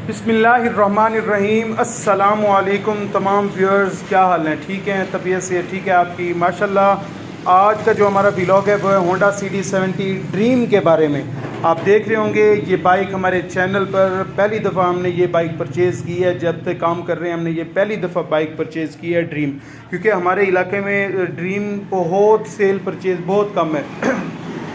बिस्मिल्लाहिर्रहमानिर्रहीम। अस्सलामु अलैकुम तमाम व्यूअर्स, क्या हाल हैं? ठीक हैं? तबीयत से ठीक है आपकी? माशाल्लाह। आज का जो हमारा व्लॉग है वो है होंडा CD70 ड्रीम के बारे में। आप देख रहे होंगे ये बाइक हमारे चैनल पर पहली दफ़ा हमने ये बाइक परचेज़ की है। जब तक काम कर रहे हैं हमने ये पहली दफ़ा बाइक परचेज़ की है ड्रीम, क्योंकि हमारे इलाके में ड्रीम बहुत सेल परचेज़ बहुत कम है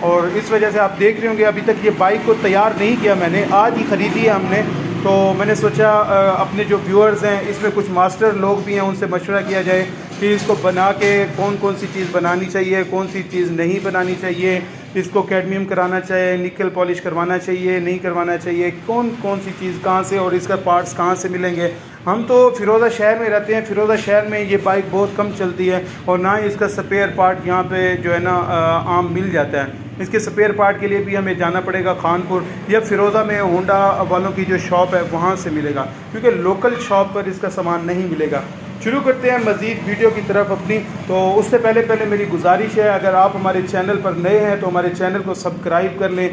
और इस वजह से आप देख रहे होंगे अभी तक ये बाइक को तैयार नहीं किया मैंने, आज ही ख़रीदी है हमने। तो मैंने सोचा अपने जो व्यूअर्स हैं इसमें कुछ मास्टर लोग भी हैं, उनसे मशवरा किया जाए कि इसको बना के कौन कौन सी चीज़ बनानी चाहिए, कौन सी चीज़ नहीं बनानी चाहिए, इसको कैडमियम कराना चाहिए, निकल पॉलिश करवाना चाहिए, नहीं करवाना चाहिए, कौन कौन सी चीज़ कहाँ से और इसका पार्ट्स कहाँ से मिलेंगे। हम तो फ़िरोज़ा शहर में रहते हैं, फ़िरोज़ा शहर में ये बाइक बहुत कम चलती है और ना ही इसका स्पेयर पार्ट यहाँ पे जो है ना आम मिल जाता है। इसके स्पेयर पार्ट के लिए भी हमें जाना पड़ेगा खानपुर या फ़िरोज़ा में होंडा वालों की जो शॉप है वहाँ से मिलेगा, क्योंकि लोकल शॉप पर इसका सामान नहीं मिलेगा। शुरू करते हैं मज़ीद वीडियो की तरफ अपनी। तो उससे पहले मेरी गुजारिश है, अगर आप हमारे चैनल पर नए हैं तो हमारे चैनल को सब्सक्राइब कर लें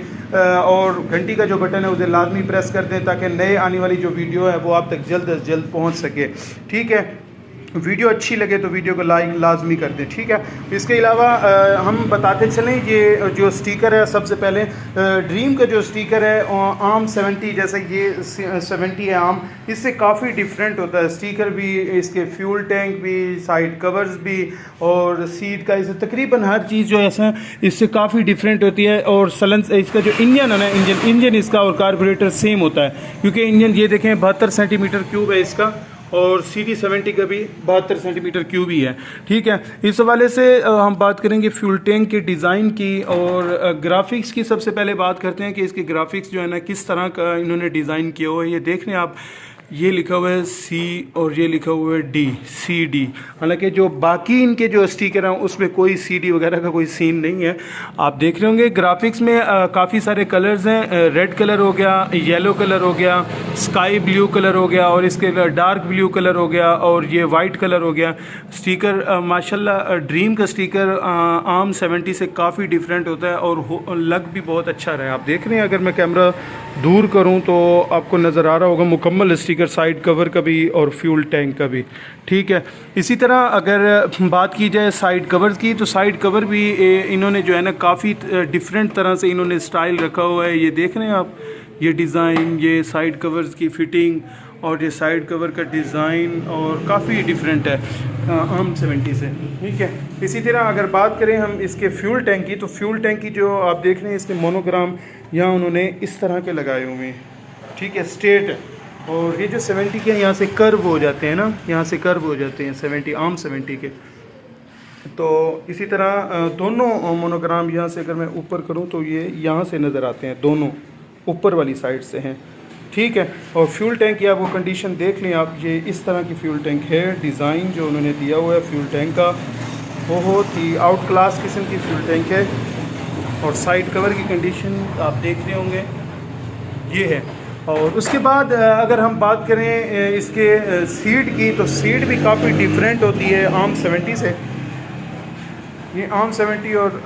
और घंटी का जो बटन है उसे लाजमी प्रेस कर दें ताकि नए आने वाली जो वीडियो है वो आप तक जल्द अज जल्द पहुंच सके। ठीक है, वीडियो अच्छी लगे तो वीडियो को लाइक लाजमी कर दें। ठीक है, इसके अलावा हम बताते चलें ये जो स्टिकर है, सबसे पहले ड्रीम का जो स्टिकर है आम 70, जैसे ये 70 है आम, इससे काफ़ी डिफरेंट होता है स्टिकर भी, इसके फ्यूल टैंक भी, साइड कवर्स भी और सीट का, इससे तकरीबन हर चीज़ जो है इससे काफ़ी डिफरेंट होती है। और सलन इसका जो इंजन है ना, इंजन इसका और कार्बोरेटर सेम होता है, क्योंकि इंजन ये देखें 72 सेंटीमीटर क्यूब है इसका और CD70 का भी 72 सेंटीमीटर क्यूब ही है। ठीक है, इस हवाले से हम बात करेंगे फ्यूल टैंक के डिज़ाइन की और ग्राफिक्स की। सबसे पहले बात करते हैं कि इसके ग्राफिक्स जो है ना किस तरह का इन्होंने डिज़ाइन किया हुआ है। ये देख रहे हैं आप, ये लिखा हुआ है C और ये लिखा हुआ है D, CD। हालांकि जो बाकी इनके जो स्टिकर हैं उसमें कोई CD वगैरह का कोई सीन नहीं है। आप देख रहे होंगे ग्राफिक्स में काफ़ी सारे कलर्स हैं। रेड कलर हो गया, येलो कलर हो गया, स्काई ब्लू कलर हो गया और इसके डार्क ब्लू कलर हो गया और ये वाइट कलर हो गया। स्टिकर माशाल्लाह ड्रीम का स्टिकर आम 70 से काफ़ी डिफरेंट होता है और लग भी बहुत अच्छा रहा है। आप देख रहे हैं, अगर मैं कैमरा दूर करूं तो आपको नज़र आ रहा होगा मुकम्मल स्टिकर साइड कवर का भी और फ्यूल टैंक का भी। ठीक है, इसी तरह अगर बात की जाए साइड कवर्स की, तो साइड कवर भी इन्होंने जो है ना काफ़ी डिफरेंट तरह से इन्होंने स्टाइल रखा हुआ है। ये देख रहे हैं आप, ये डिज़ाइन, ये साइड कवर्स की फ़िटिंग और ये साइड कवर का डिज़ाइन और काफ़ी डिफरेंट है आम 70 से। ठीक है, इसी तरह अगर बात करें हम इसके फ्यूल टैंक की, तो फ्यूल टैंक की जो आप देख रहे हैं इसके मोनोग्राम यहाँ उन्होंने इस तरह के लगाए हुए हैं। ठीक है, स्ट्रेट है और ये जो 70 के यहाँ से कर्व हो जाते हैं ना, यहाँ से कर्व हो जाते हैं 70 आम 70 के। तो इसी तरह दोनों मोनोग्राम यहाँ से अगर मैं ऊपर करूँ तो ये यहाँ से नज़र आते हैं, दोनों ऊपर वाली साइड से हैं। ठीक है, और फ्यूल टैंक की आप वो कंडीशन देख लें आप, ये इस तरह की फ्यूल टैंक है। डिज़ाइन जो उन्होंने दिया हुआ है फ्यूल टैंक का बहुत ही आउट क्लास किस्म की फ्यूल टैंक है। और साइड कवर की कंडीशन आप देख रहे होंगे ये है। और उसके बाद अगर हम बात करें इसके सीट की, तो सीट भी काफ़ी डिफरेंट होती है आम 70 से। ये आम 70 और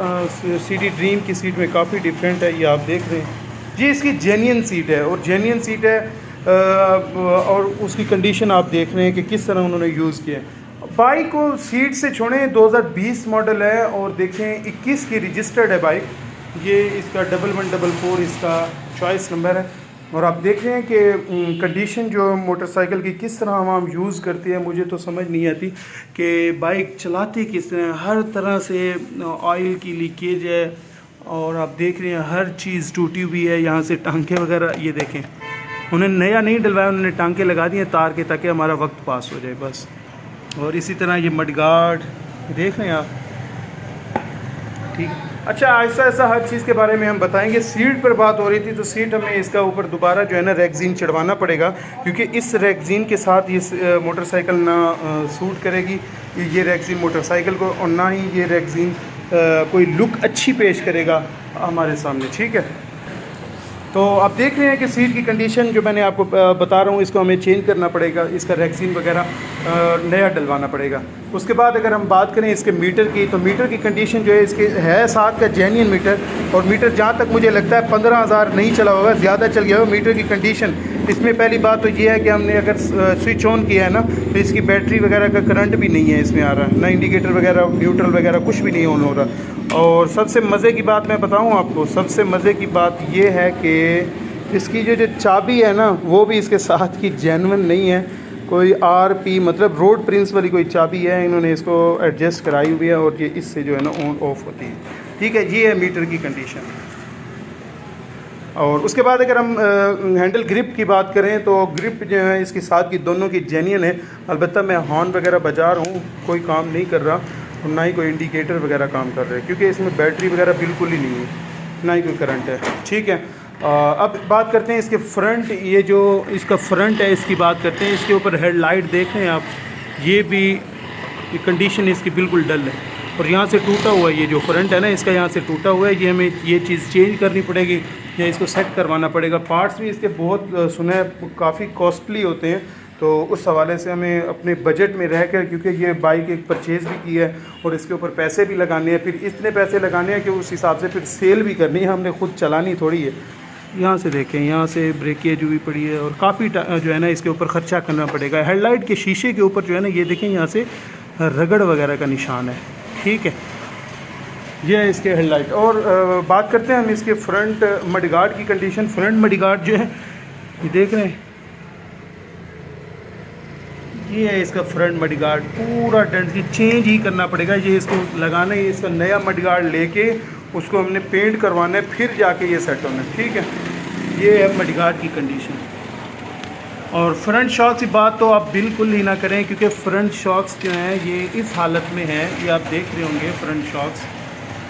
CD ड्रीम की सीट में काफ़ी डिफरेंट है, ये आप देख रहे हैं। ये इसकी जेन्युइन सीट है और जेन्युइन सीट है और उसकी कंडीशन आप देख रहे हैं कि किस तरह उन्होंने यूज़ किया है। बाइक को सीट से छोड़ें, 2020 मॉडल है और देखें 21 की रजिस्टर्ड है बाइक। ये इसका 1144 इसका चॉइस नंबर है और आप देख रहे हैं कि कंडीशन जो मोटरसाइकिल की किस तरह हम यूज़ करते हैं, मुझे तो समझ नहीं आती कि बाइक चलाती किस तरह। हर तरह से ऑयल की लीकेज है और आप देख रहे हैं हर चीज़ टूटी हुई है। यहाँ से टांके वगैरह ये देखें, उन्होंने नया नहीं डलवाया, उन्होंने टांके लगा दिए तार के ताकि हमारा वक्त पास हो जाए बस। और इसी तरह ये मडगार्ड देख रहे हैं आप। ठीक है, अच्छा ऐसा ऐसा हर चीज़ के बारे में हम बताएंगे। सीट पर बात हो रही थी, तो सीट हमें इसका ऊपर दोबारा जो है ना रेक्जीन चढ़वाना पड़ेगा, क्योंकि इस रेक्जीन के साथ ये मोटरसाइकिल ना सूट करेगी ये रेक्जीन मोटरसाइकिल को, और ना ही ये रेक्जीन कोई लुक अच्छी पेश करेगा हमारे सामने। ठीक है, तो आप देख रहे हैं कि सीट की कंडीशन जो मैंने आपको बता रहा हूँ, इसको हमें चेंज करना पड़ेगा, इसका रेक्सीन वगैरह नया डलवाना पड़ेगा। उसके बाद अगर हम बात करें इसके मीटर की, तो मीटर की कंडीशन जो है इसके है 7 का जेन्युइन मीटर, और मीटर जहाँ तक मुझे लगता है 15,000 नहीं चला होगा, ज़्यादा चल गया होगा। मीटर की कंडीशन इसमें पहली बात तो ये है कि हमने अगर स्विच ऑन किया है ना तो इसकी बैटरी वगैरह का करंट भी नहीं है इसमें आ रहा, ना इंडिकेटर वगैरह न्यूट्रल वगैरह कुछ भी नहीं ऑन हो रहा। और सबसे मज़े की बात मैं बताऊँ आपको, सबसे मज़े की बात ये है कि इसकी जो चाबी है ना वो भी इसके साथ की जेन्युइन नहीं है, कोई RP मतलब रोड प्रिंस वाली कोई चाबी है, इन्होंने इसको एडजस्ट कराई हुई है और ये इससे जो है ना ऑन ऑफ होती है। ठीक है, ये है मीटर की कंडीशन। और उसके बाद अगर हम हैंडल ग्रिप की बात करें तो ग्रिप जो है इसके साथ की दोनों की जेन्युइन है। अलबत्ता मैं हॉर्न वगैरह बजा रहा हूँ, कोई काम नहीं कर रहा और ना ही कोई इंडिकेटर वगैरह काम कर रहे हैं, क्योंकि इसमें बैटरी वगैरह बिल्कुल ही नहीं है, ना ही कोई करंट है। ठीक है, अब बात करते हैं इसके फ्रंट, ये जो इसका फ्रंट है इसकी बात करते हैं। इसके ऊपर हेडलाइट देख रहे हैं आप, ये भी कंडीशन इसकी बिल्कुल डल है और यहाँ से टूटा हुआ है, ये जो फ्रंट है ना इसका यहाँ से टूटा हुआ है। ये हमें ये चीज़ चेंज करनी पड़ेगी या इसको सेट करवाना पड़ेगा। पार्ट्स भी इसके बहुत सुने काफ़ी कॉस्टली होते हैं, तो उस हवाले से हमें अपने बजट में रह कर, क्योंकि ये बाइक एक परचेज़ भी की है और इसके ऊपर पैसे भी लगाने हैं, फिर इतने पैसे लगाने हैं कि उस हिसाब से फिर सेल भी करनी है, हमने खुद चलानी थोड़ी है। यहाँ से देखें, यहाँ से ब्रेकेज हुई पड़ी है और काफ़ी जो है ना इसके ऊपर ख़र्चा करना पड़ेगा। हेडलाइट के शीशे के ऊपर जो है ना ये देखें यहाँ से रगड़ वगैरह का निशान है। ठीक है, ये है इसके हेडलाइट। और बात करते हैं हम इसके फ्रंट मडगार्ड की कंडीशन। फ्रंट मडगार्ड जो है ये देख रहे हैं, ये है इसका फ्रंट मडगार्ड, पूरा डेंट की चेंज ही करना पड़ेगा। ये इसको लगाना है, इसका नया मडगार्ड लेके उसको हमने पेंट करवाना है, फिर जाके ये सेट होना है। ठीक है, ये है मडगार्ड की कंडीशन। और फ्रंट शॉक्स की बात तो आप बिल्कुल ही ना करें, क्योंकि फ्रंट शॉक्स जो हैं ये इस हालत में है, ये आप देख रहे होंगे फ्रंट शॉक्स,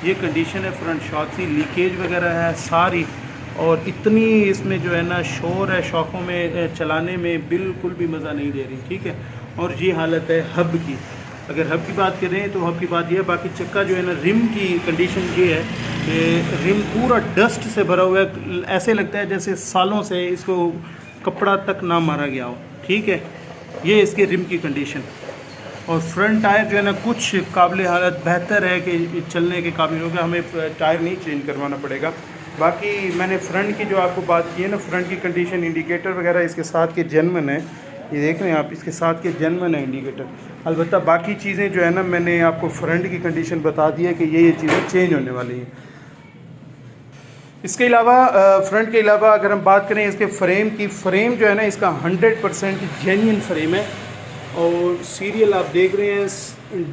ये कंडीशन है फ्रंट शॉक्स की, लीकेज वगैरह है सारी, और इतनी इसमें जो है ना शोर है, शॉकों में चलाने में बिल्कुल भी मज़ा नहीं दे रही। ठीक है, और ये हालत है हब की। अगर हब की बात करें तो हब की बात ये है, बाकी चक्का जो है ना, रिम की कंडीशन ये है कि रिम पूरा डस्ट से भरा हुआ है, ऐसे लगता है जैसे सालों से इसको कपड़ा तक ना मारा गया हो। ठीक है, ये इसके रिम की कंडीशन। और फ्रंट टायर जो है ना कुछ काबिल हालत बेहतर है कि चलने के काबिल हो गया, हमें टायर नहीं चेंज करवाना पड़ेगा। बाकी मैंने फ्रंट की जो आपको बात की है ना, फ्रंट की कंडीशन, इंडिकेटर वगैरह इसके साथ के जेन्युइन है, ये देख रहे हैं आप, इसके साथ के जेन्युइन है इंडिकेटर। अलबत्ता बाकी चीज़ें जो है ना मैंने आपको फ्रंट की कंडीशन बता दी है कि ये चीज़ें चेंज होने वाली हैं। इसके अलावा फ्रंट के अलावा अगर हम बात करें इसके फ्रेम की, फ्रेम जो है ना इसका 100% जेन्युइन फ्रेम है। और सीरियल आप देख रहे हैं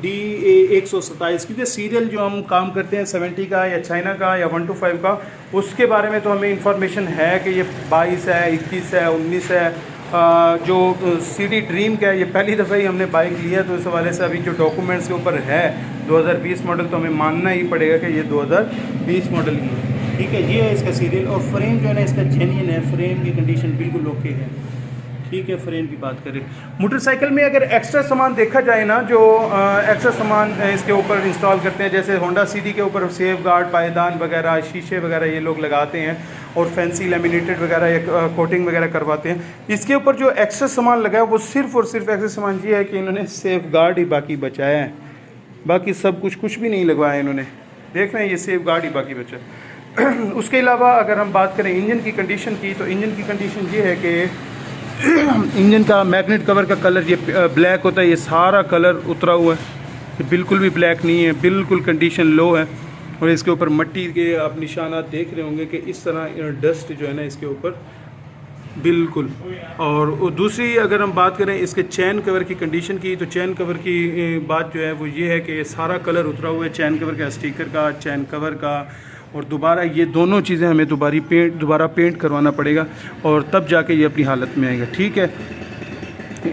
DA 127, क्योंकि सीरियल जो हम काम करते हैं 70 का या चाइना का या 125 का, उसके बारे में तो हमें इंफॉर्मेशन है कि ये 22 है, 21 है, 19 है। जो CD ड्रीम का है, ये पहली दफ़ा ही हमने बाइक लिया, तो इस हवाले से अभी जो डॉक्यूमेंट्स के ऊपर है 2020 मॉडल, तो हमें मानना ही पड़ेगा कि ये 2020 मॉडल की है। ठीक है, ये है इसका सीरियल। और फ्रेम जो है ना इसका जेन्युइन है, फ्रेम की कंडीशन बिल्कुल ओके है। ठीक है, फ्रेम की बात करें। मोटरसाइकिल में अगर एक्स्ट्रा सामान देखा जाए ना, जो एक्स्ट्रा सामान इसके ऊपर इंस्टॉल करते हैं, जैसे होंडा CD के ऊपर सेफ गार्ड, पायदान वगैरह, शीशे वगैरह ये लोग लगाते हैं और फैंसी लेमिनेटेड वगैरह या कोटिंग वगैरह करवाते हैं। इसके ऊपर जो एक्स्ट्रा सामान लगा है वो सिर्फ़ और सिर्फ एक्स्ट्रा सामान ये है कि इन्होंने सेफ गार्ड ही बाकी बचाया है, बाकी सब कुछ भी नहीं लगवाया इन्होंने। देख रहे हैं, ये सेफ गार्ड ही बाकी बचा है। उसके अलावा अगर हम बात करें इंजन की कंडीशन की, तो इंजन की कंडीशन ये है कि इंजन का मैग्नेट कवर का कलर ये ब्लैक होता है, ये सारा कलर उतरा हुआ है, ये बिल्कुल भी ब्लैक नहीं है, बिल्कुल कंडीशन लो है। और इसके ऊपर मिट्टी के आप निशानात देख रहे होंगे कि इस तरह डस्ट जो है ना इसके ऊपर बिल्कुल। और दूसरी अगर हम बात करें इसके चैन कवर की कंडीशन की, तो चैन कवर की बात जो है वो ये है कि सारा कलर उतरा हुआ है, चैन कवर का, स्टिकर का, चैन कवर का, और दोबारा ये दोनों चीज़ें हमें दोबारा पेंट करवाना पड़ेगा और तब जाके ये अपनी हालत में आएगा। ठीक है,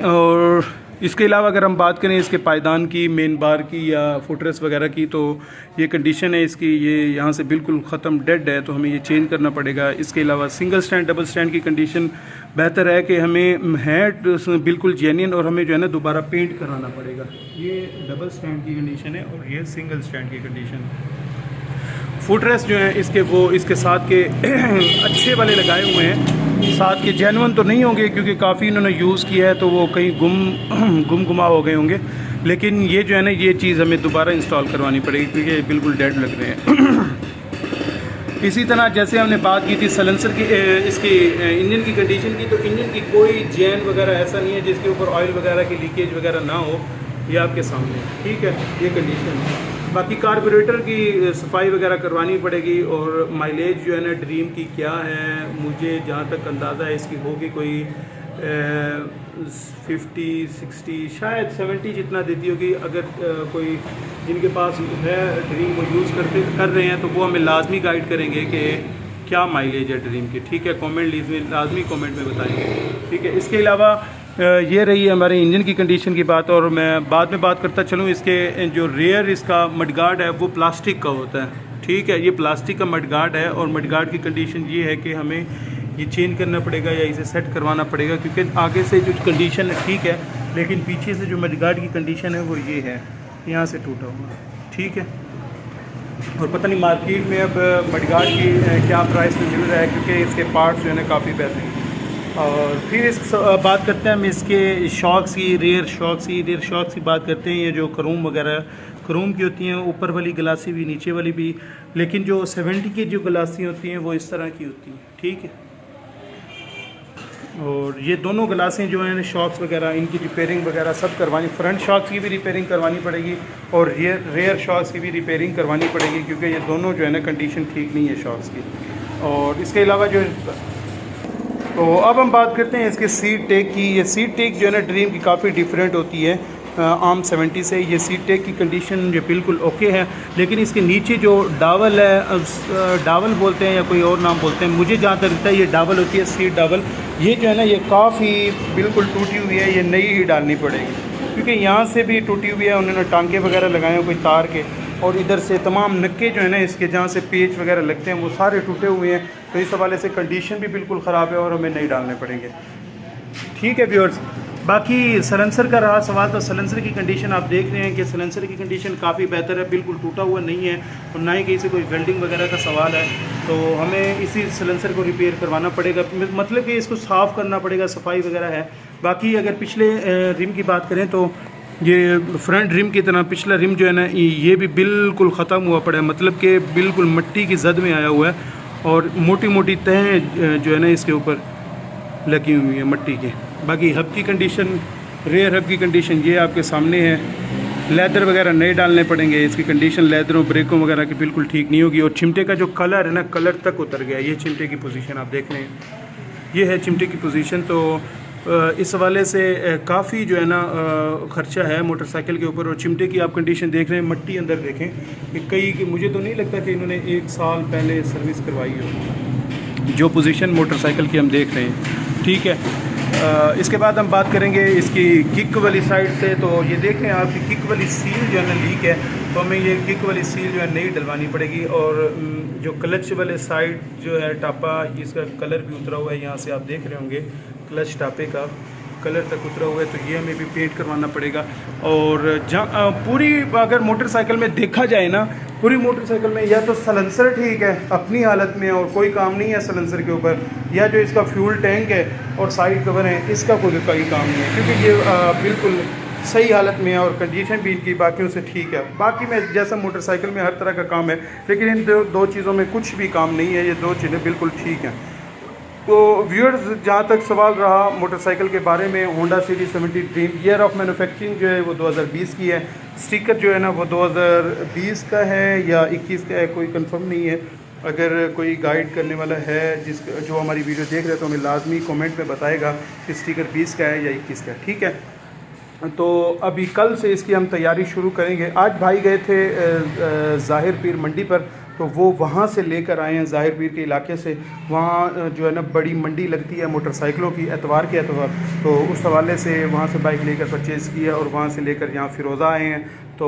और इसके अलावा अगर हम बात करें इसके पायदान की, मेन बार की या फुटरेस्ट वगैरह की, तो ये कंडीशन है इसकी, ये यहाँ से बिल्कुल ख़त्म डेड है, तो हमें ये चेंज करना पड़ेगा। इसके अलावा सिंगल स्टैंड, डबल स्टैंड की कंडीशन बेहतर है कि हमें है बिल्कुल जेन्युइन, और हमें जो है ना दोबारा पेंट कराना पड़ेगा। ये डबल स्टैंड की कंडीशन है और ये सिंगल स्टैंड की कंडीशन। फुटरेस्ट जो है इसके वो इसके साथ के अच्छे वाले लगाए हुए हैं, साथ के जेन्युइन तो नहीं होंगे क्योंकि काफ़ी इन्होंने यूज़ किया है, तो वो कहीं गुमा हो गए होंगे, लेकिन ये जो है ना ये चीज़ हमें दोबारा इंस्टॉल करवानी पड़ेगी क्योंकि ये बिल्कुल डेड लग रहे हैं। इसी तरह जैसे हमने बात की थी सलेंसर की इसकी इंजन की कंडीशन की, तो इंजन की कोई जैन वगैरह ऐसा नहीं है जिसके ऊपर ऑयल वगैरह की लीकेज वगैरह ना हो। ये आपके सामने ठीक है, ये कंडीशन है। बाकी कार्बोरेटर की सफाई वगैरह करवानी पड़ेगी। और माइलेज जो है ना ड्रीम की क्या है, मुझे जहाँ तक अंदाज़ा है इसकी होगी कोई 50 60 शायद 70 जितना देती होगी। अगर कोई जिनके पास है ड्रीम वो यूज़ कर रहे हैं तो वो हमें लाजमी गाइड करेंगे कि क्या माइलेज है ड्रीम की। ठीक है, कमेंट लाजमी कमेंट में बताएंगे। ठीक है, इसके अलावा ये रही हमारे इंजन की कंडीशन की बात। और मैं बाद में बात करता चलूँ, इसके जो रेयर इसका मडगार्ड है वो प्लास्टिक का होता है। ठीक है, ये प्लास्टिक का मडगार्ड है और मडगार्ड की कंडीशन ये है कि हमें ये चेंज करना पड़ेगा या इसे सेट करवाना पड़ेगा, क्योंकि आगे से जो कंडीशन है ठीक है, लेकिन पीछे से जो मडगार्ड की कंडीशन है वो ये है, यहाँ से टूटा हुआ। ठीक है, और पता नहीं मार्केट में अब मडगार्ड की क्या प्राइस में मिल रहा है, क्योंकि इसके पार्ट्स जो है ना काफ़ी बेहतरीन। और फिर इस बात करते हैं हम इसके शॉक्स की, रेयर शॉक्स की बात करते हैं। ये जो क्रोम वगैरह क्रोम की होती हैं, ऊपर वाली गलासी भी नीचे वाली भी, लेकिन जो 70 की जो गलासी होती हैं वो इस तरह की होती हैं। ठीक है, और ये दोनों गलासें जो हैं शॉक्स वगैरह इनकी रिपेयरिंग वगैरह सब करवानी, फ्रंट शॉक्स की भी रिपेयरिंग करवानी पड़ेगी और रेयर शॉक्स की भी रिपेयरिंग करवानी पड़ेगी, क्योंकि ये दोनों जो है ना कंडीशन ठीक नहीं है शॉक्स की। और इसके अलावा जो तो अब हम बात करते हैं इसके सीट टेक की। ये सीट टेक जो है ना ड्रीम की काफ़ी डिफरेंट होती है आम 70 से। ये सीट टेक की कंडीशन जो बिल्कुल ओके है, लेकिन इसके नीचे जो डावल है, डावल बोलते हैं या कोई और नाम बोलते हैं, मुझे जहाँ तक लगता है ये डावल होती है, सीट डावल। ये जो है ना ये काफ़ी बिल्कुल टूटी हुई है, ये नई ही डालनी पड़ेगी, क्योंकि यहाँ से भी टूटी हुई है, उन्होंने टांके वगैरह लगाए हैं कोई तार के, और इधर से तमाम नक्के जो है ना इसके जहाँ से पेच वगैरह लगते हैं वो सारे टूटे हुए हैं। तो इस हवाले से कंडीशन भी बिल्कुल ख़राब है और हमें नहीं डालने पड़ेंगे। ठीक है व्यूअर्स, बाकी सलेंसर का रहा सवाल, तो सलेंसर की कंडीशन आप देख रहे हैं कि सलेंसर की कंडीशन काफ़ी बेहतर है, बिल्कुल टूटा हुआ नहीं है और ना ही कहीं से कोई वेल्डिंग वगैरह का सवाल है। तो हमें इसी सलेंसर को रिपेयर करवाना पड़ेगा, मतलब कि इसको साफ़ करना पड़ेगा, सफाई वगैरह है। बाकी अगर पिछले रिम की बात करें तो ये फ्रंट रिम की तरह पिछला रिम जो है ना ये भी बिल्कुल ख़त्म हुआ पड़ा है, मतलब कि बिल्कुल मिट्टी की जद में आया हुआ है और मोटी मोटी तहें जो है ना इसके ऊपर लगी हुई है मिट्टी की। बाकी हब की कंडीशन, रेयर हब की कंडीशन ये आपके सामने है। लेदर वगैरह नहीं डालने पड़ेंगे, इसकी कंडीशन लेदरों ब्रेकों वगैरह की बिल्कुल ठीक नहीं होगी। और चिमटे का जो कलर है ना, कलर तक उतर गया। ये चिमटे की पोजीशन आप देख रहे हैं, ये है चिमटे की पोजीशन। तो इस हवाले से काफ़ी जो है ना ख़र्चा है मोटरसाइकिल के ऊपर। और चिमटे की आप कंडीशन देख रहे हैं, मिट्टी अंदर देखें कि मुझे तो नहीं लगता कि इन्होंने 1 साल पहले सर्विस करवाई हो, जो पोजीशन मोटरसाइकिल की हम देख रहे हैं। ठीक है, इसके बाद हम बात करेंगे इसकी किक वाली साइड से। तो ये देखें आपकी किक वाली सील जो है ना लीक है, तो हमें ये किक वाली सील जो है नई डलवानी पड़ेगी। और जो क्लच वाले साइड जो है टापा, इसका कलर भी उतरा हुआ है, यहाँ से आप देख रहे होंगे क्लच टापे का कलर तक उतरा हुआ है, तो ये हमें भी पेंट करवाना पड़ेगा। और जहाँ पूरी अगर मोटरसाइकिल में देखा जाए ना, पूरी मोटरसाइकिल में या तो सलेंसर ठीक है अपनी हालत में और कोई काम नहीं है सलेंसर के ऊपर, या जो इसका फ्यूल टैंक है और साइड कवर है इसका कोई काम नहीं है, क्योंकि ये बिल्कुल सही हालत में है और कंडीशन भी इनकी बाकियों से ठीक है। बाकी में जैसा मोटरसाइकिल में हर तरह का काम है, लेकिन इन दो चीज़ों में कुछ भी काम नहीं है, ये 2 चीज़ें बिल्कुल ठीक हैं। तो व्यूअर्स, जहाँ तक सवाल रहा मोटरसाइकिल के बारे में, Honda city 70 dream, year of manufacturing जो है वो 2020 की है। स्टिकर जो है ना वो 2020 का है या 21 का है, कोई कंफर्म नहीं है। अगर कोई गाइड करने वाला है जो हमारी वीडियो देख रहे हैं तो हमें लाजमी कमेंट में बताएगा कि स्टिकर 20 का है या 21 का है। ठीक है, तो अभी कल से इसकी हम तैयारी शुरू करेंगे। आज भाई गए थे ज़ाहिर पीर मंडी पर, तो वो वहाँ से लेकर आए हैं ज़ाहिर पीर के इलाके से। वहाँ जो है ना बड़ी मंडी लगती है मोटरसाइकिलों की एतवार के एतवार, तो उस हवाले से वहाँ से बाइक लेकर परचेज़ किया और वहाँ से लेकर यहाँ फ़िरोज़ा आए हैं। तो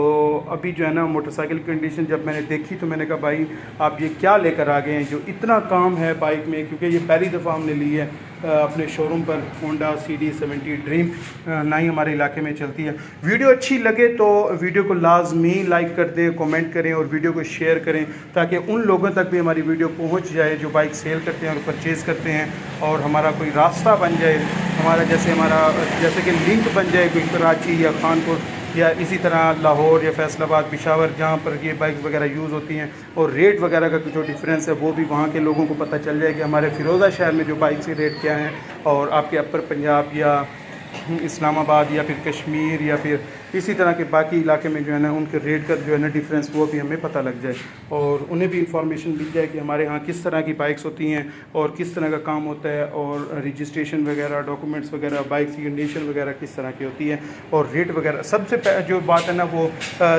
अभी जो है ना मोटरसाइकिल की कंडीशन जब मैंने देखी तो मैंने कहा भाई आप ये क्या लेकर आ गए हैं जो इतना काम है बाइक में, क्योंकि ये पहली दफ़ा हमने ली है अपने शोरूम पर होंडा CD 70 ड्रीम, ना ही हमारे इलाके में चलती है। वीडियो अच्छी लगे तो वीडियो को लाजमी लाइक कर दें, कमेंट करें और वीडियो को शेयर करें, ताकि उन लोगों तक भी हमारी वीडियो पहुंच जाए जो बाइक सेल करते हैं और परचेज़ करते हैं, और हमारा कोई रास्ता बन जाए, हमारा जैसे कि लिंक बन जाए कोई कराची या कानपुर या इसी तरह लाहौर या फैसलाबाद, पेशावर, जहाँ पर ये बाइक वगैरह यूज़ होती हैं, और रेट वगैरह का जो डिफरेंस है वो भी वहाँ के लोगों को पता चल जाए कि हमारे फ़िरोज़ा शहर में जो बाइक के रेट क्या हैं और आपके अपर पंजाब या इस्लामाबाद या फिर कश्मीर या फिर इसी तरह के बाकी इलाके में जो है ना उनके रेट का जो है ना डिफरेंस वो भी हमें पता लग जाए और उन्हें भी इंफॉर्मेशन मिल जाए कि हमारे यहाँ किस तरह की बाइक्स होती हैं और किस तरह का काम होता है और रजिस्ट्रेशन वगैरह, डॉक्यूमेंट्स वगैरह, बाइक की कंडीशन वगैरह किस तरह की होती है और रेट वगैरह। सबसे जो बात है ना वो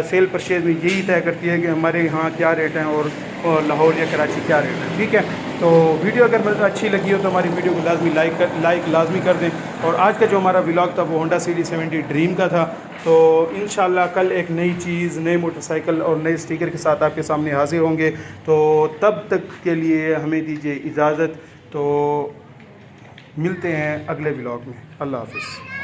सेल परचेज में यही तय करती है कि हमारे यहाँ क्या रेट हैं और लाहौर या कराची क्या रेट है। ठीक है, तो वीडियो अगर अच्छी लगी हो तो हमारी वीडियो को लाजमी लाइक लाजमी कर दें। और आज का जो हमारा व्लॉग था वो होंडा CD70 ड्रीम का था। तो इंशाल्लाह कल एक नई चीज़, नए मोटरसाइकिल और नए स्टिकर के साथ आपके सामने हाजिर होंगे। तो तब तक के लिए हमें दीजिए इजाज़त। तो मिलते हैं अगले व्लॉग में। अल्लाह हाफ़िज़।